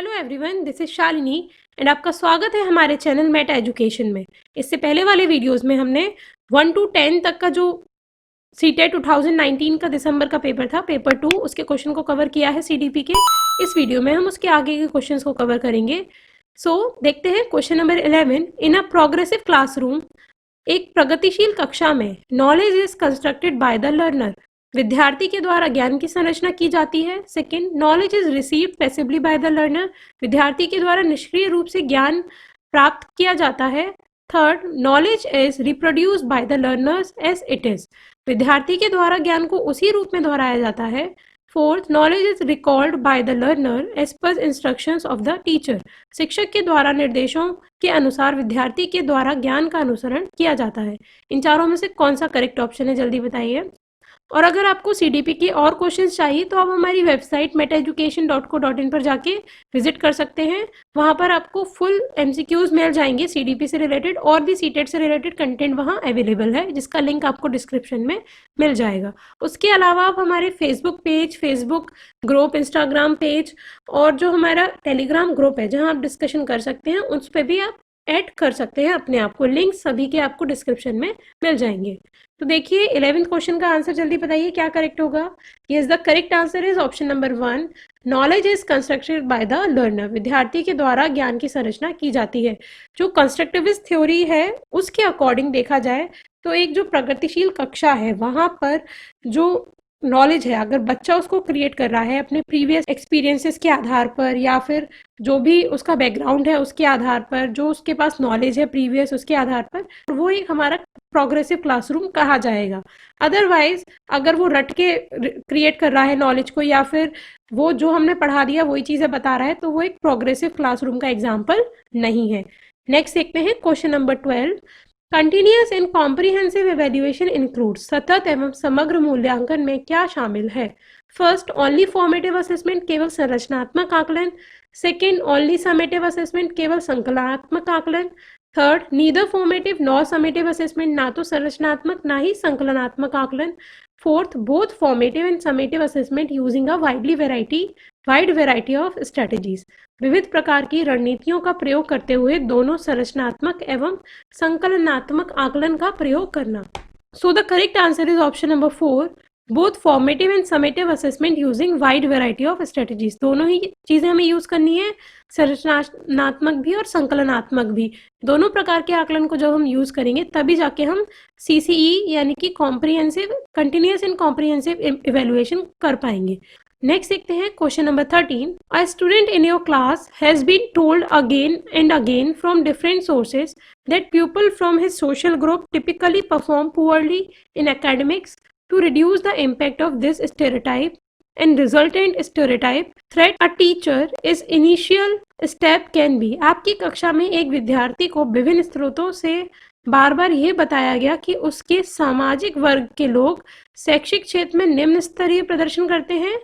Hello everyone, this is Shalini and आपका स्वागत है हमारे चैनल मेट एजुकेशन में। इससे पहले वाले वीडियोस में हमने 1 to 10 तक का जो सीटेट 2019 का दिसंबर का पेपर था, पेपर 2, उसके क्वेश्चन को कवर किया है सीडीपी के। इस वीडियो में हम उसके आगे के क्वेश्चंस को कवर करेंगे। देखते हैं question number 11। In a progressive classroom, एक प्रगतिशील कक्षा में knowledge is constructed by the learner, विद्यार्थी के द्वारा ज्ञान की संरचना की जाती है। Second, knowledge is received passively bye the learner, विद्यार्थी के द्वारा निष्क्रिय रूप से ज्ञान प्राप्त किया जाता है। Third, knowledge is reproduced by the learners as it is, विद्यार्थी के द्वारा ज्ञान को उसी रूप में दोहराया जाता है। Fourth, knowledge is recalled by the learner as per instructions of the teacher, शिक्षक के द्वारा निर्देशों के अनुसार विद्यार्थी के द्वारा ज्ञान का अनुसरण किया जाता है। इन चारों में से कौन सा करेक्ट ऑप्शन है, जल्दी बताइए। और अगर आपको सीडीपी के और क्वेश्चंस चाहिए तो आप हमारी वेबसाइट metaeducation.co.in पर जाके विजिट कर सकते हैं। वहाँ पर आपको फुल एमसीक्यूज मिल जाएंगे सीडीपी से रिलेटेड, और भी सीटेट से रिलेटेड कंटेंट वहाँ अवेलेबल है, जिसका लिंक आपको डिस्क्रिप्शन में मिल जाएगा। उसके अलावा आप हमारे Facebook page, Facebook group, Instagram page और जो हमारा टेलीग्राम ग्रुप है जहाँ आप डिस्कशन कर सकते हैं, उस पर भी आप ऐड कर सकते हैं अपने आप को। लिंक सभी के आपको डिस्क्रिप्शन में मिल जाएंगे। तो देखिए 11th क्वेश्चन का आंसर जल्दी बताइए, क्या करेक्ट होगा। Yes, the correct answer is option number 1, knowledge is constructed by the learner, विद्यार्थी के द्वारा ज्ञान की संरचना की जाती है। जो कंस्ट्रक्टिविस्ट थ्योरी है उसके अकॉर्डिंग देखा जाए तो एक जो प्रगतिशील कक्षा है वहां पर जो नॉलेज है, अगर बच्चा उसको क्रिएट कर रहा है अपने प्रीवियस एक्सपीरियंसेस के आधार पर, या फिर जो भी उसका बैकग्राउंड है उसके आधार पर, जो उसके पास नॉलेज है प्रीवियस उसके आधार पर, वो एक हमारा प्रोग्रेसिव क्लासरूम कहा जाएगा। अदरवाइज अगर वो रट के क्रिएट कर रहा है नॉलेज को, या फिर वो जो हमने पढ़ा दिया वही चीज़ें बता रहा है, तो वो एक प्रोग्रेसिव क्लासरूम का एग्जाम्पल नहीं है। नेक्स्ट देखते हैं question number 12। Continuous and comprehensive evaluation include, सतत एवं समग्र मूल्यांकन में क्या शामिल है। फर्स्ट, ओनली फॉर्मेटिव असेसमेंट, केवल संरचनात्मक आकलन। सेकेंड, ओनली समेटिव असेसमेंट, केवल संकलनात्मक आकलन। Third, neither formative nor summative assessment, ना तो संरचनात्मक ना ही संकलनात्मक आकलन। Fourth, both formative and summative assessment using a wide variety of strategies, विविध प्रकार की रणनीतियों का प्रयोग करते हुए दोनों संरचनात्मक एवं संकलनात्मक आकलन का प्रयोग करना। So the correct answer is option number 4, both formative and summative assessment using wide variety of strategies. दोनों ही चीज़ें हमें यूज़ करनी है, संरचनात्मक भी और संकलनात्मक भी। दोनों प्रकार के आकलन को जब हम यूज़ करेंगे तभी जाके हम सीसीई यानी कि comprehensive, continuous and comprehensive evaluation कर पाएंगे। नेक्स्ट देखते हैं question number 13। A student in your class has been told again and again from different sources that pupil from his social group typically perform poorly in academics. To reduce the impact of this stereotype and resultant stereotype threat, a teacher is initial step can be. आपकी कक्षा में एक विद्यार्थी को विभिन्न स्रोतों से बार बार ये बताया गया कि उसके सामाजिक वर्ग के लोग शैक्षिक क्षेत्र में निम्न स्तरीय प्रदर्शन करते हैं।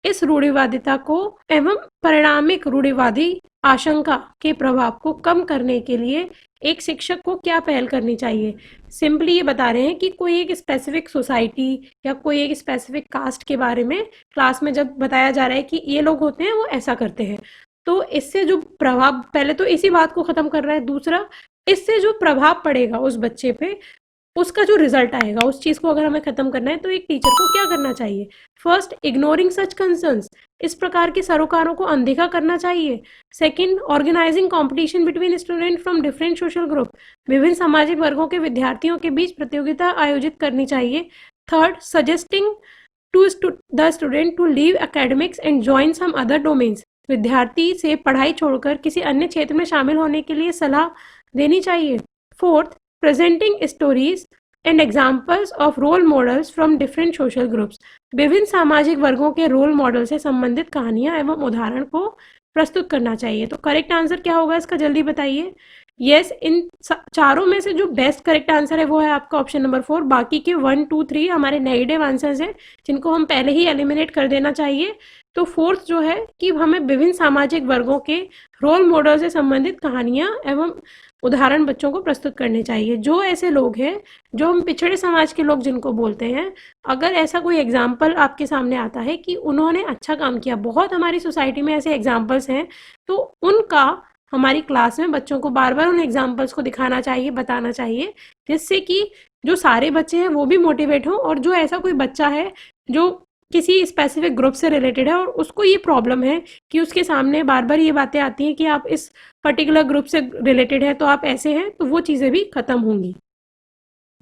इस रूढ़िवादिता को एवं परिणामिक रूढ़िवादी आशंका के प्रभाव को कम करने के लिए एक शिक्षक को क्या पहल करनी चाहिए। सिंपली ये बता रहे हैं कि कोई एक स्पेसिफिक सोसाइटी या कोई एक स्पेसिफिक कास्ट के बारे में क्लास में जब बताया जा रहा है कि ये लोग होते हैं वो ऐसा करते हैं, तो इससे जो प्रभाव, पहले तो इसी बात को खत्म कर रहा है, दूसरा इससे जो प्रभाव पड़ेगा उस बच्चे पे, उसका जो रिजल्ट आएगा, उस चीज़ को अगर हमें खत्म करना है तो एक टीचर को क्या करना चाहिए। फर्स्ट, इग्नोरिंग सच कंसर्न्स, इस प्रकार के सरोकारों को अनदेखा करना चाहिए। Second, organising competition between student from different social group, विभिन्न सामाजिक वर्गों के विद्यार्थियों के बीच प्रतियोगिता आयोजित करनी चाहिए। Third, suggesting to the student to leave academics and join some other domains, विद्यार्थी से पढ़ाई छोड़कर किसी अन्य क्षेत्र में शामिल होने के लिए सलाह देनी चाहिए। Fourth, presenting stories and examples of role models from different social groups, विभिन्न सामाजिक वर्गों के रोल मॉडल से संबंधित कहानियां एवं उदाहरण को प्रस्तुत करना चाहिए। तो करेक्ट आंसर क्या होगा इसका, जल्दी बताइए। यस, इन चारों में से जो बेस्ट करेक्ट आंसर है वो है आपका ऑप्शन नंबर 4। बाकी के 1, 2, 3 हमारे नेगेटिव आंसर्स हैं जिनको हम पहले ही एलिमिनेट कर देना चाहिए। तो फोर्थ जो है कि हमें विभिन्न सामाजिक वर्गों के रोल मॉडल से संबंधित कहानियां एवं उदाहरण बच्चों को प्रस्तुत करने चाहिए। जो ऐसे लोग हैं, जो हम पिछड़े समाज के लोग जिनको बोलते हैं, अगर ऐसा कोई एग्ज़ाम्पल आपके सामने आता है कि उन्होंने अच्छा काम किया, बहुत हमारी सोसाइटी में ऐसे एग्ज़ाम्पल्स हैं, तो उनका हमारी क्लास में बच्चों को बार-बार उन एग्ज़ाम्पल्स को दिखाना चाहिए, बताना चाहिए, जिससे कि जो सारे बच्चे हैं वो भी मोटिवेट हों, और जो ऐसा कोई बच्चा है जो किसी स्पेसिफिक ग्रुप से रिलेटेड है और उसको ये प्रॉब्लम है कि उसके सामने बार-बार ये बातें आती हैं कि आप इस पर्टिकुलर ग्रुप से रिलेटेड है, तो आप ऐसे हैं, तो वो चीज़ें भी खत्म होंगी।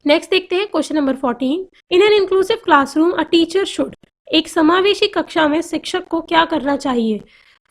नेक्स्ट देखते हैं question number 14। In an inclusive classroom a teacher should, एक समावेशी कक्षा में शिक्षक को क्या करना चाहिए?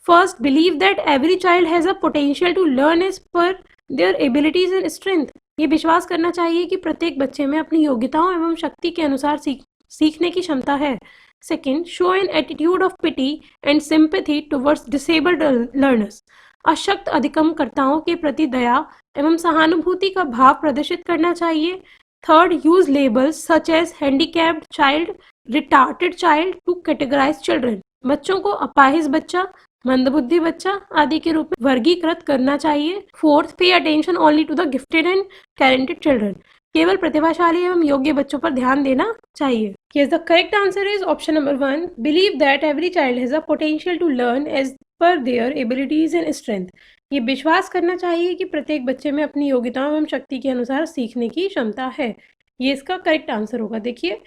First, believe that every child has a potential to learn as per their abilities and strength. ये विश्वास करना चाहिए कि प्रत्येक बच्चे में अपनी योग्यताओं एवं शक्ति के अनुसार सीखने की क्षमता है। Second, show an attitude of pity and sympathy towards disabled learners. अशक्त अधिगमकर्ताओं के प्रति दया एवं सहानुभूति का भाव प्रदर्शित करना चाहिए। Third, use labels such as handicapped child, retarded child to categorize children. बच्चों को अपाहिज बच्चा, मंदबुद्धि बच्चा आदि के रूप में वर्गीकृत करना चाहिए। Fourth, pay attention only to the gifted and talented children. केवल प्रतिभाशाली एवं योग्य बच्चों पर ध्यान देना चाहिए। Yes, the correct answer is option number 1. Believe that every child has a potential to learn as per their abilities and strength. ये विश्वास करना चाहिए कि प्रत्येक बच्चे में अपनी योग्यताओं एवं शक्ति के अनुसार सीखने की क्षमता है। ये इसका करेक्ट आंसर होगा। देखिए,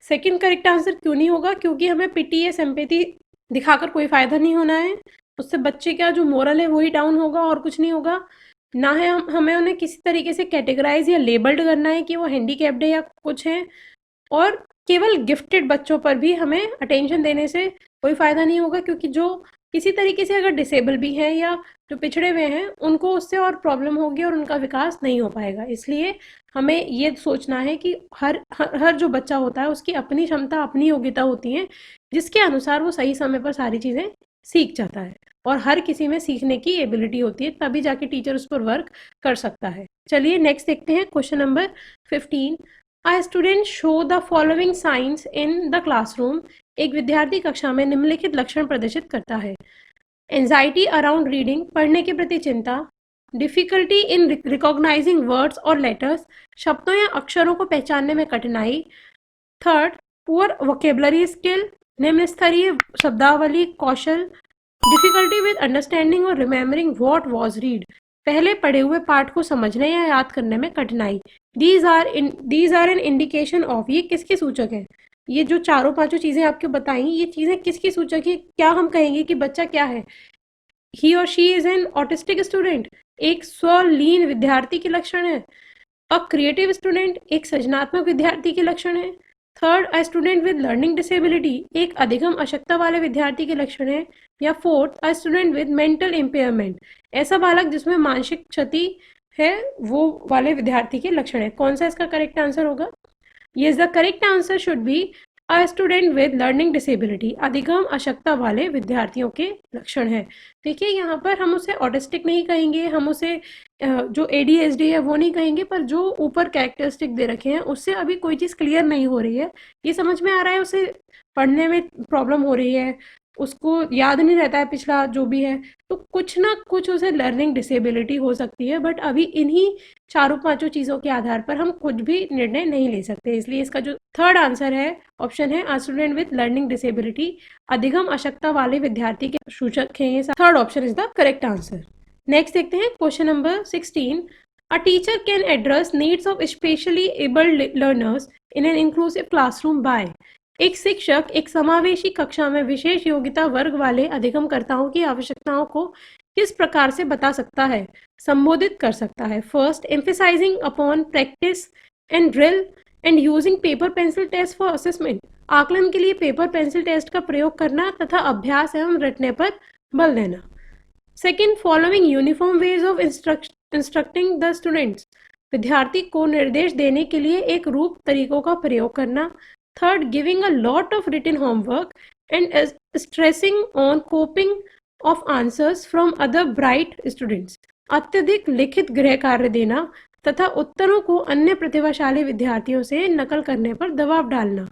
सेकंड करेक्ट आंसर क्यों नहीं होगा? क्योंकि हमें पिटी या सिंपैथी दिखाकर कोई फ़ायदा नहीं होना है। उससे बच्चे का जो मोरल है वही डाउन होगा और कुछ नहीं होगा। ना है हमें उन्हें किसी तरीके से कैटेगराइज़ या लेबल्ड करना है कि वो हैंडीकैप्ड है या कुछ है। और केवल गिफ्टेड बच्चों पर भी हमें अटेंशन देने से कोई फ़ायदा नहीं होगा, क्योंकि जो किसी तरीके से अगर डिसेबल भी हैं या जो पिछड़े हुए हैं, उनको उससे और प्रॉब्लम होगी और उनका विकास नहीं हो पाएगा। इसलिए हमें ये सोचना है कि हर जो बच्चा होता है उसकी अपनी क्षमता, अपनी योग्यता होती है, जिसके अनुसार वो सही समय पर सारी चीज़ें सीख जाता है। और हर किसी में सीखने की एबिलिटी होती है, तभी जाके टीचर उस पर वर्क कर सकता है। चलिए नेक्स्ट देखते हैं question number 15। A student show the following signs in the classroom. एक विद्यार्थी कक्षा में निम्नलिखित लक्षण प्रदर्शित करता है। एंजाइटी अराउंड रीडिंग, पढ़ने के प्रति चिंता। डिफिकल्टी इन रिकॉग्नाइजिंग वर्ड्स और लेटर्स, शब्दों या अक्षरों को पहचानने में कठिनाई। थर्ड, पुअर वोकेबलरी स्किल, निम्न स्तरीय शब्दावली कौशल। डिफिकल्टी विद अंडरस्टैंडिंग और रिमेम्बरिंग व्हाट वाज रीड, पहले पढ़े हुए पाठ को समझने या याद करने में कठिनाई। These are an indication of, ये किसके सूचक है? ये जो चारों पांचों चीजें आपको बताई, ये चीजें किसकी सूचक है? क्या हम कहेंगे कि बच्चा क्या है? ही और she is an autistic student, एक स्वलीन विद्यार्थी के लक्षण है। अ क्रिएटिव स्टूडेंट, एक सृजनात्मक विद्यार्थी के लक्षण है। Third, a student with learning disability, एक अधिगम अशक्ता वाले विद्यार्थी के लक्षण है। या fourth, a student with mental impairment, ऐसा बालक जिसमें मानसिक क्षति है, वो वाले विद्यार्थी के लक्षण है। कौन सा इसका करेक्ट आंसर होगा? Yes, the correct answer should be a student with learning disability. अधिगम अशक्ता वाले विद्यार्थियों के लक्षण है। देखिए, यहाँ पर हम उसे ऑटिस्टिक नहीं कहेंगे, हम उसे जो ADHD है वो नहीं कहेंगे, पर जो ऊपर कैरेक्टरिस्टिक दे रखे हैं उससे अभी कोई चीज़ क्लियर नहीं हो रही है। ये समझ में आ रहा है उसे पढ़ने में प्रॉब्लम हो रही है, उसको याद नहीं रहता है पिछला जो भी है, तो कुछ ना कुछ उसे लर्निंग डिसेबिलिटी हो सकती है। बट अभी इन्हीं चारों पांचों चीज़ों के आधार पर हम कुछ भी निर्णय नहीं ले सकते। इसलिए इसका जो थर्ड आंसर है, ऑप्शन है, a student with learning disability, अधिगम अशक्ता वाले विद्यार्थी के सूचक हैं ये। Third option is the correct answer. Next देखते हैं question number 16। A teacher can address needs of specially abled learners in an inclusive classroom by, एक शिक्षक एक समावेशी कक्षा में विशेष योग्यता वर्ग वाले अधिगमकर्ताओं की आवश्यकताओं को किस प्रकार से बता सकता है, संबोधित कर सकता है? First, emphasising upon practice and drill and using paper pencil test for assessment, आकलन के लिए पेपर पेंसिल टेस्ट का प्रयोग करना तथा अभ्यास एवं रटने पर बल देना। Second, following uniform ways of instructing the students, विद्यार्थी को निर्देश देने के लिए एक रूप तरीकों का प्रयोग करना। Third, giving a lot of written homework and stressing on copying of answers from other bright students, अत्यधिक लिखित गृह कार्य देना तथा उत्तरों को अन्य प्रतिभाशाली विद्यार्थियों से नकल करने पर दबाव डालना।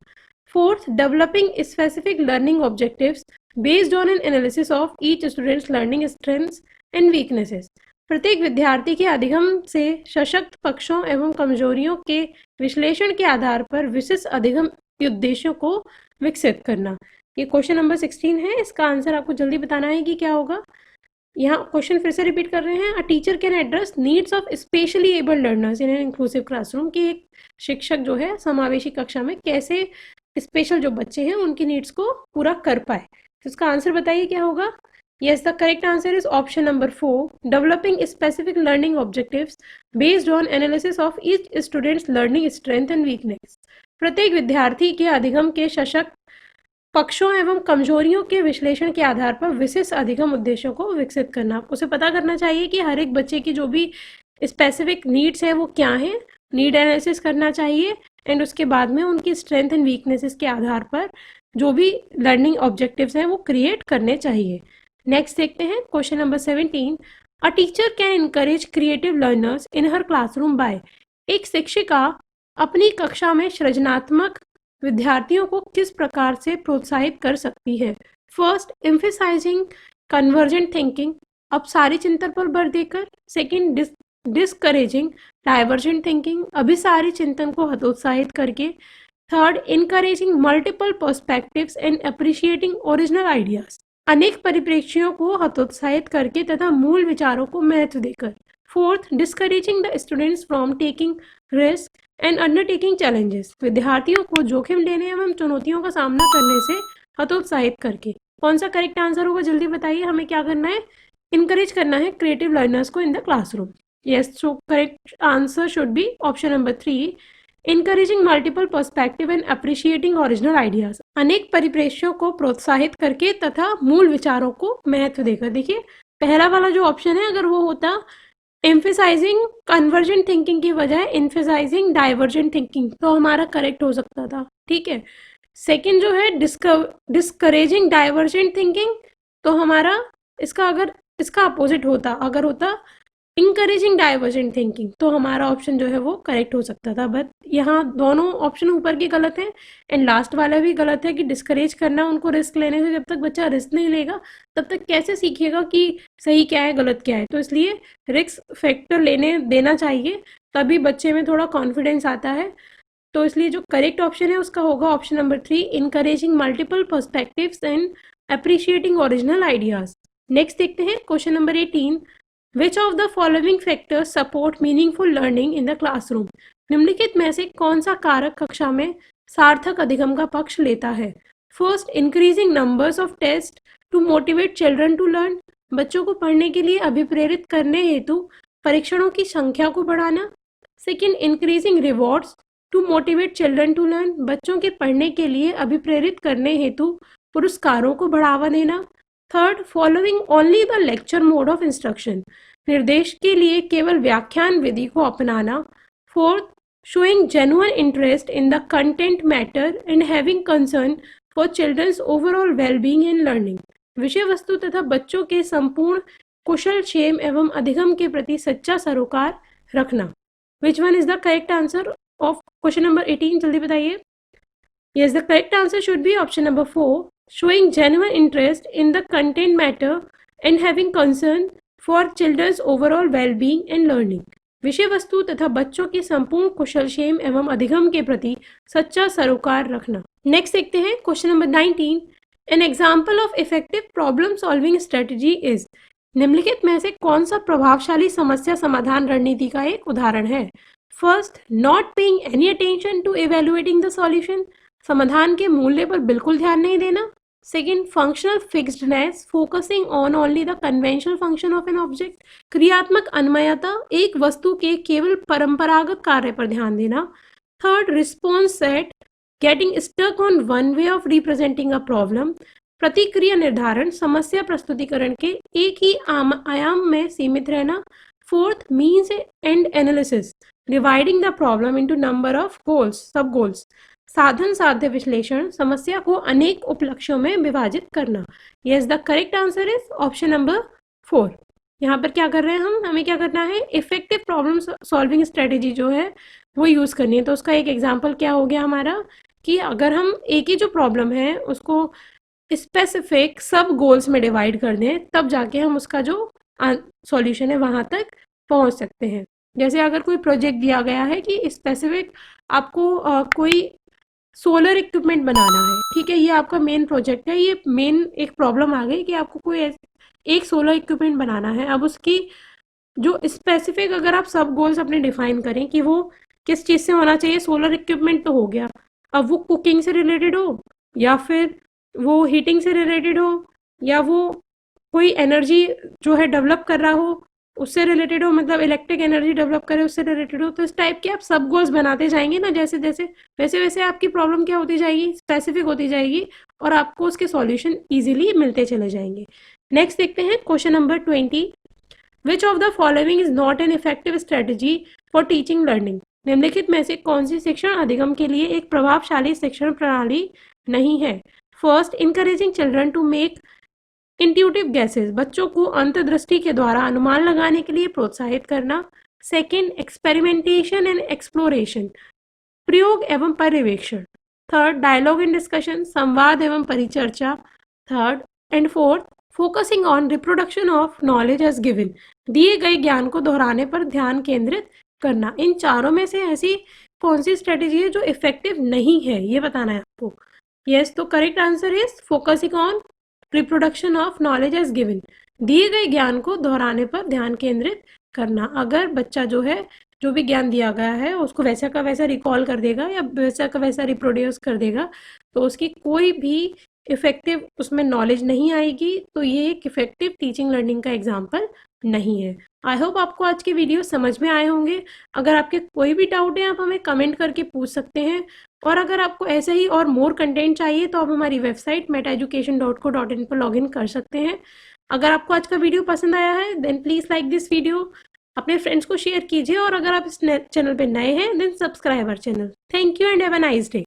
Fourth, developing specific learning objectives based on an analysis of each students learning strengths and weaknesses, प्रत्येक विद्यार्थी के अधिगम से सशक्त पक्षों एवं कमजोरियों के विश्लेषण के आधार पर विशिष्ट अधिगम उद्देश्यों को विकसित करना। ये क्वेश्चन नंबर 16 है। इसका आंसर आपको जल्दी बताना है कि क्या होगा। यहाँ क्वेश्चन फिर से रिपीट कर रहे हैं। अ teacher can address needs of specially abled learners in an inclusive classroom, कि एक शिक्षक जो है समावेशी कक्षा में कैसे स्पेशल जो बच्चे हैं उनकी नीड्स को पूरा कर पाए। तो इसका आंसर बताइए क्या होगा। Yes, the correct answer is option number 4. Developing specific learning objectives based on analysis of each student's learning strength and weakness. प्रत्येक विद्यार्थी के अधिगम के सशक्त पक्षों एवं कमजोरियों के विश्लेषण के आधार पर विशिष्ट अधिगम उद्देश्यों को विकसित करना। उसे पता करना चाहिए कि हर एक बच्चे की जो भी स्पेसिफिक नीड्स है वो क्या हैं, नीड एनालिसिस करना चाहिए एंड उसके बाद में उनकी स्ट्रेंथ एंड वीकनेसेस के आधार पर जो भी लर्निंग ऑब्जेक्टिव्स हैं वो क्रिएट करने चाहिए। नेक्स्ट देखते हैं question number 17। A teacher can encourage creative learners in her classroom by. एक शिक्षिका अपनी कक्षा में सृजनात्मक विद्यार्थियों को किस प्रकार से प्रोत्साहित कर सकती है। फर्स्ट, एम्फेसाइजिंग कन्वर्जेंट थिंकिंग, अपसारी चिंतन पर बल देकर। सेकेंड, डिस्करेजिंग डाइवर्जेंट थिंकिंग, अभिसारी चिंतन को हतोत्साहित करके। Third, encouraging multiple perspectives and appreciating original ideas, अनेक परिप्रेक्ष्यों को हतोत्साहित करके तथा मूल विचारों को महत्व देकर। Fourth, discouraging the students from taking risk and undertaking challenges, विद्यार्थियों को जोखिम लेने एवं चुनौतियों का सामना करने से हतोत्साहित करके। कौन सा करेक्ट आंसर होगा जल्दी बताइए। हमें क्या करना है, इनकरेज करना है क्रिएटिव लर्नर्स को in the classroom. Yes, so correct answer should be option number 3, encouraging multiple perspective and appreciating original ideas, अनेक परिप्रेक्ष्यों को प्रोत्साहित करके तथा मूल विचारों को महत्व देकर। देखिए पहला वाला जो ऑप्शन है अगर वो होता एम्फेसाइजिंग कन्वर्जेंट थिंकिंग की बजाय एम्फेसाइजिंग डाइवर्जेंट थिंकिंग तो हमारा करेक्ट हो सकता था। ठीक है, सेकंड जो है डिस्करेजिंग डाइवर्जेंट थिंकिंग तो हमारा इसका अगर इसका अपोजिट होता, अगर होता इंकरेजिंग डाइवर्जेंट थिंकिंग तो हमारा ऑप्शन जो है वो करेक्ट हो सकता था। बट यहाँ दोनों ऑप्शन ऊपर के गलत हैं एंड लास्ट वाला भी गलत है कि डिस्करेज करना उनको रिस्क लेने से। जब तक बच्चा रिस्क नहीं लेगा तब तक कैसे सीखेगा कि सही क्या है गलत क्या है। तो इसलिए रिस्क फैक्टर लेने देना चाहिए, तभी बच्चे में थोड़ा कॉन्फिडेंस आता है। तो इसलिए जो करेक्ट ऑप्शन है उसका होगा option number 3, encouraging multiple perspectives and appreciating original ideas. Next देखते हैं question number 18। Which of the following factors support meaningful learning in the classroom? निम्नलिखित में से कौन सा कारक कक्षा में सार्थक अधिगम का पक्ष लेता है। First, increasing numbers of test to motivate children to learn, बच्चों को पढ़ने के लिए अभिप्रेरित करने हेतु परीक्षणों की संख्या को बढ़ाना। Second, increasing rewards to motivate children to learn, बच्चों के पढ़ने के लिए अभिप्रेरित करने हेतु पुरस्कारों को बढ़ावा देना। Third, following only the lecture mode of instruction, निर्देश के लिए केवल व्याख्यान विधि को अपनाना। Fourth, showing genuine interest in the content matter and having concern for children's overall wellbeing and learning, विषय वस्तु तथा बच्चों के संपूर्ण कुशल क्षेम एवं अधिगम के प्रति सच्चा सरोकार रखना। Which one is the correct answer of question number 18, जल्दी बताइए। Yes, the correct answer should be option number 4, showing genuine interest in the content matter and having concern for children's overall well-being and learning. विषय वस्तु तथा बच्चों के संपूर्ण कुशलक्षेम एवं अधिगम के प्रति सच्चा सरोकार रखना। नेक्स्ट देखते हैं question number 19। An example of effective problem solving strategy is, निम्नलिखित में से कौन सा प्रभावशाली समस्या समाधान रणनीति का एक उदाहरण है। First, not paying any attention to evaluating the solution, समाधान के मूल्य पर बिल्कुल ध्यान नहीं देना। Second, functional fixedness, focusing on only the conventional function of an object, क्रियात्मक अन्वयता, एक वस्तु के केवल परंपरागत कार्य पर ध्यान देना। Third, response set, getting stuck on one way of representing a problem, प्रतिक्रिया निर्धारण, समस्या प्रस्तुतिकरण के एक ही आयाम में सीमित रहना। Fourth, means and analysis, dividing the problem into number of goals, सब गोल्स, साधन साध्य विश्लेषण, समस्या को अनेक उपलक्ष्यों में विभाजित करना। Yes, the correct answer is option number 4। यहाँ पर क्या कर रहे हैं हमें क्या करना है, इफेक्टिव प्रॉब्लम सॉल्विंग स्ट्रेटेजी जो है वो यूज़ करनी है। तो उसका एक एग्जांपल क्या हो गया हमारा कि अगर हम एक ही जो प्रॉब्लम है उसको स्पेसिफिक सब गोल्स में डिवाइड कर दें तब जाके हम उसका जो सॉल्यूशन है वहाँ तक पहुँच सकते हैं। जैसे अगर कोई प्रोजेक्ट दिया गया है कि स्पेसिफिक आपको कोई सोलर इक्विपमेंट बनाना है, ठीक है, ये आपका मेन प्रोजेक्ट है, ये मेन एक प्रॉब्लम आ गई कि आपको कोई एक सोलर इक्विपमेंट बनाना है। अब उसकी जो स्पेसिफिक अगर आप सब गोल्स अपने डिफाइन करें कि वो किस चीज़ से होना चाहिए, सोलर इक्विपमेंट तो हो गया, अब वो कुकिंग से रिलेटेड हो या फिर वो हीटिंग से रिलेटेड हो या वो कोई एनर्जी जो है डेवलप कर रहा हो उससे रिलेटेड हो, मतलब इलेक्ट्रिक एनर्जी डेवलप करे उससे रिलेटेड हो, तो इस टाइप के आप सब गोल्स बनाते जाएंगे ना, जैसे जैसे वैसे वैसे आपकी प्रॉब्लम क्या होती जाएगी, स्पेसिफिक होती जाएगी और आपको उसके सॉल्यूशन इजीली मिलते चले जाएंगे। नेक्स्ट देखते हैं question number 20। Which of the following is not an effective strategy for teaching learning? निम्नलिखित में से कौन सी शिक्षण अधिगम के लिए एक प्रभावशाली शिक्षण प्रणाली नहीं है? First, encouraging children to make intuitive guesses, बच्चों को अंतर्दृष्टि के द्वारा अनुमान लगाने के लिए प्रोत्साहित करना। सेकेंड, एक्सपेरिमेंटेशन एंड एक्सप्लोरेशन, प्रयोग एवं पर्यवेक्षण। थर्ड, डायलॉग एंड डिस्कशन, संवाद एवं परिचर्चा। Third and fourth, focusing on reproduction of knowledge as given, दिए गए ज्ञान को दोहराने पर ध्यान केंद्रित करना। इन चारों में से ऐसी कौन सी स्ट्रेटेजी है जो इफेक्टिव नहीं है, ये बताना है आपको। यस, तो correct answer is focusing on reproduction of knowledge as given, दिए गए ज्ञान को दोहराने पर ध्यान केंद्रित करना। अगर बच्चा जो है जो भी ज्ञान दिया गया है उसको वैसा का वैसा रिकॉल कर देगा या वैसा का वैसा रिप्रोड्यूस कर देगा तो उसकी कोई भी इफेक्टिव उसमें नॉलेज नहीं आएगी, तो ये एक इफेक्टिव टीचिंग लर्निंग का एग्जाम्पल नहीं है। आई होप आपको आज के वीडियो समझ में आए होंगे। अगर आपके कोई भी डाउट है आप हमें कमेंट करके पूछ सकते हैं, और अगर आपको ऐसे ही और मोर कंटेंट चाहिए तो आप हमारी वेबसाइट metaeducation.co.in पर लॉगिन कर सकते हैं। अगर आपको आज का वीडियो पसंद आया है then please like this video, अपने फ्रेंड्स को शेयर कीजिए, और अगर आप इस चैनल पे नए हैं then subscribe our channel. Thank you and have a nice day.